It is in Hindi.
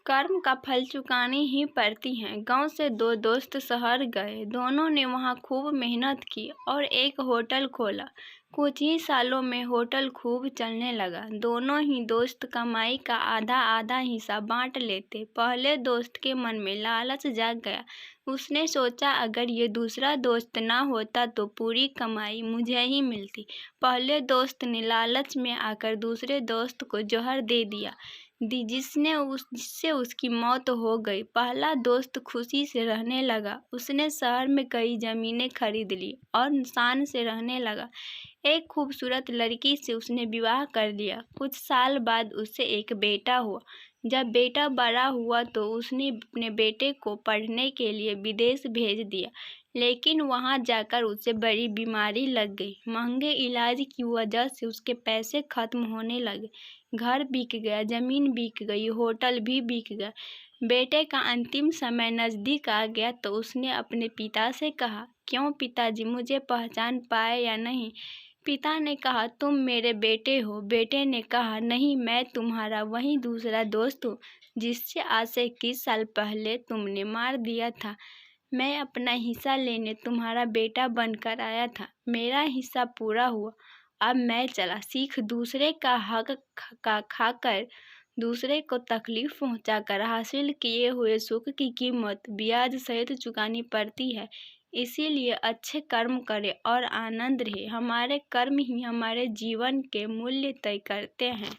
कर्म का फल चुकानी ही पड़ती है। गांव से दो दोस्त शहर गए। दोनों ने वहां खूब मेहनत की और एक होटल खोला। कुछ ही सालों में होटल खूब चलने लगा। दोनों ही दोस्त कमाई का आधा आधा हिस्सा बांट लेते। पहले दोस्त के मन में लालच जाग गया। उसने सोचा, अगर ये दूसरा दोस्त ना होता तो पूरी कमाई मुझे ही मिलती। पहले दोस्त ने लालच में आकर दूसरे दोस्त को जहर दे दिया जिससे उसकी मौत हो गई। पहला दोस्त खुशी से रहने लगा। उसने शहर में कई जमीनें खरीद ली और शान से रहने लगा। एक खूबसूरत लड़की से उसने विवाह कर लिया। कुछ साल बाद उससे एक बेटा हुआ। जब बेटा बड़ा हुआ तो उसने अपने बेटे को पढ़ने के लिए विदेश भेज दिया, लेकिन वहां जाकर उसे बड़ी बीमारी लग गई। महंगे इलाज की वजह से उसके पैसे खत्म होने लगे। घर बिक गया, जमीन बिक गई, होटल भी बिक गया। बेटे का अंतिम समय नजदीक आ गया तो उसने अपने पिता से कहा, क्यों पिताजी, मुझे पहचान पाए या नहीं? पिता ने कहा, तुम मेरे बेटे हो। बेटे ने कहा, नहीं, मैं तुम्हारा वही दूसरा दोस्त हूँ जिससे आज से 21 साल पहले तुमने मार दिया था। मैं अपना हिस्सा लेने तुम्हारा बेटा बनकर आया था। मेरा हिस्सा पूरा हुआ, अब मैं चला। सीख, दूसरे का हक खाकर दूसरे को तकलीफ पहुंचाकर हासिल किए हुए सुख की कीमत ब्याज सहित चुकानी पड़ती है। इसीलिए अच्छे कर्म करें और आनंद रहे। हमारे कर्म ही हमारे जीवन के मूल्य तय करते हैं।